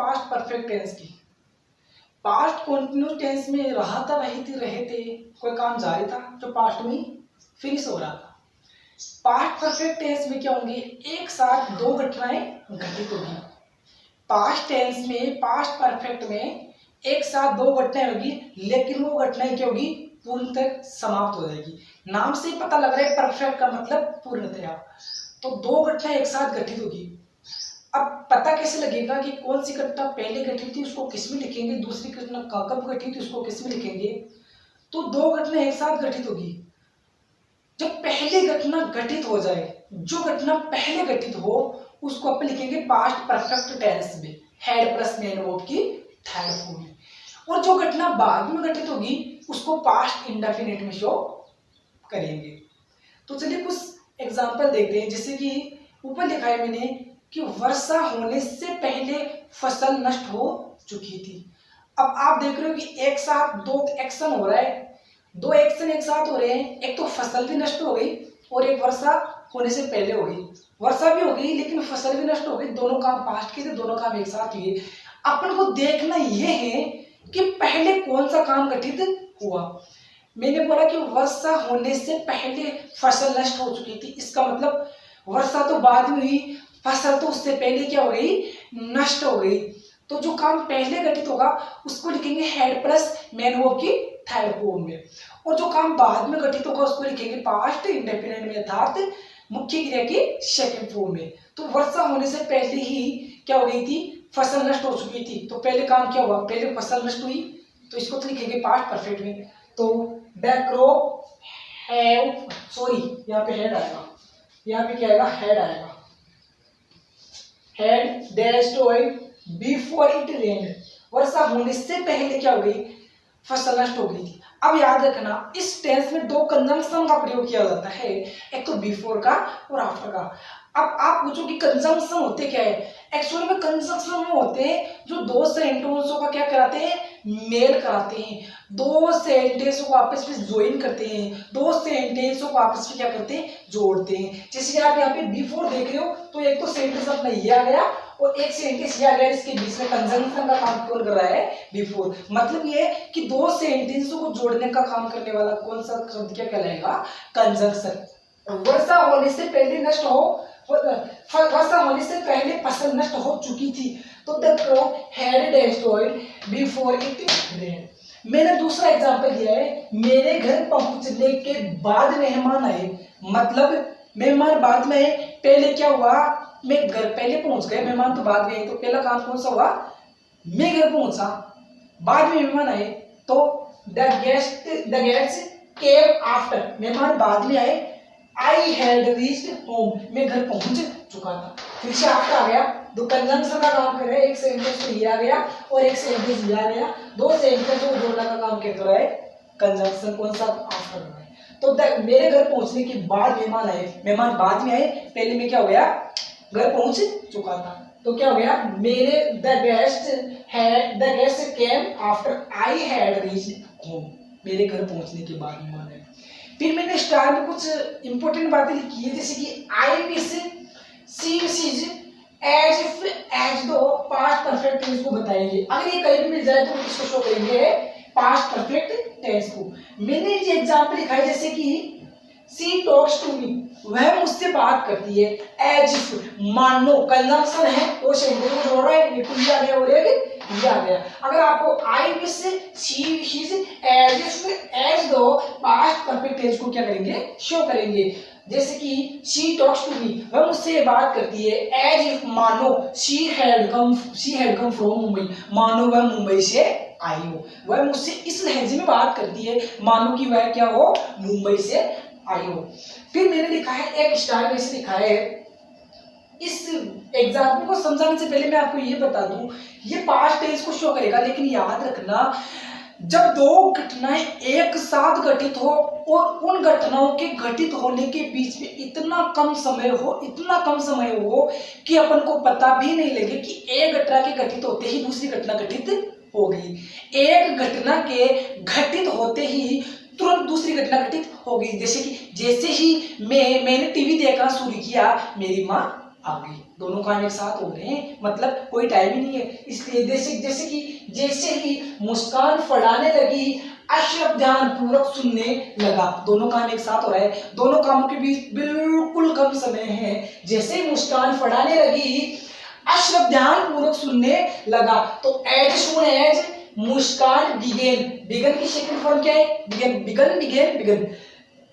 Past perfect tense की। Past continuous tense में रहा था, रही थी, रहे थे, कोई काम जारी था जो पास्ट में फिनिश हो रहा था। पास्ट परफेक्ट टेंस में क्या होंगे, एक साथ दो घटनाएं घटित होगी। पास्ट टेंस में, पास्ट परफेक्ट में एक साथ दो घटनाएं होगी, लेकिन वो घटनाएं क्या होगी, पूर्णतः समाप्त हो जाएगी। नाम से पता लग रहा है परफेक्ट का मतलब पूर्णतया। तो दो घटनाएं एक साथ घटित होगी। अब पता कैसे लगेगा कि कौन सी घटना पहले घटित थी उसको किस में लिखेंगे, दूसरी घटना कब घटित थी उसको किस में लिखेंगे। तो दो घटना एक साथ घटित होगी। जब पहले घटना घटित हो जाए, जो घटना पहले घटित हो उसको अपन लिखेंगे पास्ट परफेक्ट टेंस में, हैड प्लस मेन वर्ब की थर्ड फॉर्म में। और जो घटना बाद में घटित होगी उसको पास्ट इंडेफिनिट में शो करेंगे। तो चलिए कुछ एग्जांपल देखते हैं। जैसे कि ऊपर लिखा है मैंने कि वर्षा होने से पहले फसल नष्ट हो चुकी थी। अब आप देख रहे हो कि एक साथ दो एक्शन हो रहा है, दो एक्शन एक साथ हो रहे हैं। एक तो फसल भी नष्ट हो गई और एक वर्षा होने से पहले हो गई। वर्षा भी हो गई लेकिन फसल भी नष्ट हो गई। दोनों काम पास्ट के थे, दोनों काम एक साथ हुए। अपन को देखना यह है कि पहले कौन सा काम घटित हुआ। मैंने बोला कि वर्षा होने से पहले फसल नष्ट हो चुकी थी, इसका मतलब वर्षा तो बाद में हुई, फसल तो उससे पहले क्या हो गई, नष्ट हो गई। तो जो काम पहले घटित होगा उसको लिखेंगे हेड प्लस मेन वर्ब की थर्ड फॉर्म में, और जो काम बाद में घटित होगा उसको लिखेंगे पास्ट इंडेफिनिट में अर्थात मुख्य क्रिया की सेकंड फॉर्म में। तो वर्षा होने से पहले ही क्या हो गई थी, फसल नष्ट हो चुकी थी। तो पहले काम क्या हुआ, पहले फसल नष्ट हुई, तो इसको तो लिखेंगे पास्ट परफेक्ट में। तो द क्रॉप हैव, सॉरी यहाँ पे हेड आएगा, यहाँ पे क्या आएगा, हेड आएगा, had destroyed before it rain. वर्षा होने से पहले क्या हो गई, फसल नष्ट हो गई थी। अब याद रखना इस टेंस में दो कंजंक्शन का प्रयोग किया जाता है, एक तो बिफोर का और आफ्टर का। अब आप पूछो कि कंजंक्शन होते क्या है। एक्चुअली में कंजंक्शन वो होते हैं जो दो सेंटेंसों का क्या कराते हैं, मेल कराते हैं, दो सेंटेंसों को आपस में ज्वाइन करते हैं, दो सेंटेंसों को आपस में क्या करते हैं, जोड़ते हैं। जैसे आप यहाँ पे बिफोर देख रहे हो तो एक तो सेंटेंस अपना ये आ गया और एक सेंटेंस ये आ गया, इसके बीच में कंजंक्शन का काम कौन कर रहा है, बिफोर। मतलब ये कि दो सेंटेंसों को जोड़ने का काम करने वाला कौन सा शब्द क्या कहलाएगा, कंजंक्शन। वर्षा होने से पहले नष्ट हो, वर्षा होने से पहले फसल नष्ट हो चुकी थी, तो the crop had destroyed before it rain. मैंने दूसरा एग्जांपल दिया है, मेरे घर पहुंचने के बाद मेहमान आए। मतलब मेहमान बाद में आए, पहले क्या हुआ, मैं घर पहले पहुंच गए, मेहमान तो बाद में आए। तो पहला काम कौन सा हुआ, मैं घर पहुंचा, बाद में मेहमान आए। तो द गेस्ट केम आफ्टर, मेहमान बाद में आए। आई हैड रीच्ड होम, मैं घर पहुंच चुका था। फिर से आफ्टर आ गया, दो कंजंक्शन का काम कर रहे हैं, एक सेंटेंस में ये आ गया और एक सेंटेंस ये आ गया, दो सेंटेंस को जोड़ने का काम क्या कर रहा है, कंजंक्शन कौन सा, आफ्टर कर रहा है। तो मेरे घर पहुंचने के बाद मेहमान आए, मेहमान बाद में आए, पहले में क्या हो गया, घर पहुंच चुका था। तो क्या हो गया, मेरे the guest came after I had reached home, मेरे घर पहुंचने के बाद मेहमान आए। फिर मैंने स्टार में कुछ इंपॉर्टेंट बातें लिखी है, जैसे कि I wish see wishes as if as though past perfect tense को बताएंगे। अगर ये कहीं भी मिल जाए तो इसको शो करेंगे पास्ट परफेक्ट टेंस को। मैंने ये एग्जांपल लिखा है, जैसे कि सी टॉक्स टू मी, वह मुझसे बात करती है, एज इफ मानो कंजंक्शन है तो सेंटेंस को जोड़ रहा है, ये टू आ गया और एक ये आ गया। अगर आपको I wish see wishes as if as though past perfect tense को क्या करेंगे, शो करेंगे। जैसे कि शी टॉक्स टू मी, वह मुझसे बात करती है, एज इफ मानो she had come from Mumbai, मानो वह मुंबई से आई हो। वह मुझसे इस लहजे में बात करती है मानो कि वह क्या हो, मुंबई से आई हो। फिर मैंने लिखा है एक स्टाइल में से लिखा है, इस एग्जाम्पल को समझाने से पहले मैं आपको ये बता दूं, ये पास्ट टेंस को शो करेगा, लेकिन याद रखना जब दो घटनाएं एक साथ घटित हो और उन घटनाओं के घटित होने के बीच में इतना कम समय हो कि अपन को पता भी नहीं लगे कि एक घटना के घटित होते ही दूसरी घटना घटित हो गई, एक घटना के घटित होते ही तुरंत दूसरी घटना घटित हो गई। जैसे ही मैंने टीवी देखना शुरू किया, मेरी माँ आगे, दोनों काम एक साथ हो रहे हैं, मतलब कोई टाइम ही नहीं है। इसलिए जैसे ही मुस्कान फड़ाने लगी, अशरफ ध्यान पूर्वक सुनने लगा। दोनों काम एक साथ हो रहा है, दोनों कामों के बीच बिल्कुल कम समय है। जैसे ही मुस्कान फड़ाने लगी, अशरफ ध्यान पूर्वक सुनने लगा। तो as soon as Muskan began की सेकंड फॉर्म क्या है? Began.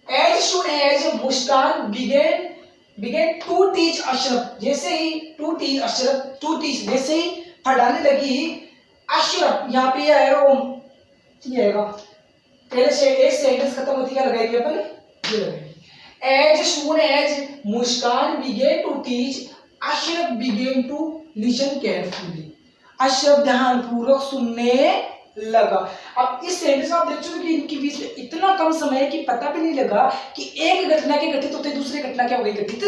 As soon as Muskan began to teach Ashraf, जैसे ही टू टीच जैसे ही पढ़ाने लगी अशरफ, यहाँ पे ये आएगा पहले से एक सेंटेंस खत्म होती क्या लगाएंगे अपन? ये लगाएंगे। As soon as Muskan began to teach Ashraf began to listen carefully, Ashraf ध्यानपूर्वक सुनने लगा। अब इस सेंटेंस में आप देख चुके कि इनके बीच में इतना कम समय है कि पता भी नहीं लगा कि एक घटना के घटित होते दूसरी घटना क्या हो गई? घटित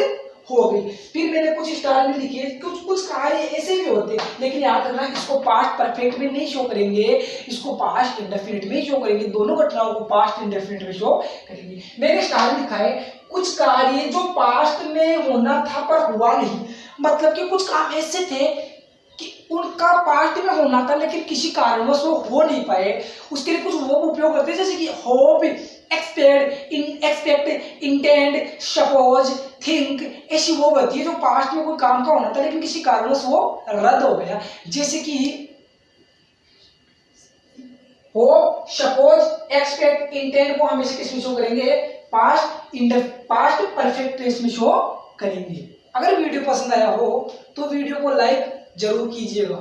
हो गई। फिर मैंने कुछ स्टार में लिखे, कुछ कार्य ऐसे भी होते हैं, लेकिन याद रखना इसको पास्ट परफेक्ट में नहीं शो करेंगे, इसको पास्ट इंडेफिनिट में ही शो करेंगे। दोनों घटनाओं को पास्ट इंडेफिनिट में शो करेंगे। मैंने स्टार लिखा है कुछ कार्य जो पास्ट में होना था पर हुआ नहीं, मतलब कि कुछ काम ऐसे थे कि उनका पास्ट में होना था लेकिन किसी कारणवश वो हो नहीं पाए। उसके लिए कुछ वर्ब उपयोग करते हैं, जैसे कि hope, expect, intend, suppose, think, ऐसी वर्ब होती है जो पास्ट में कोई काम का होना था लेकिन किसी कारणवश वो रद्द हो गया। जैसे कि होप, सपोज, एक्सपेक्ट, इंटेंड को हमेशा किसमें शो करेंगे? पास्ट परफेक्ट टेंस में शो करेंगे। अगर वीडियो पसंद आया हो तो वीडियो को लाइक जरूर कीजिएगा।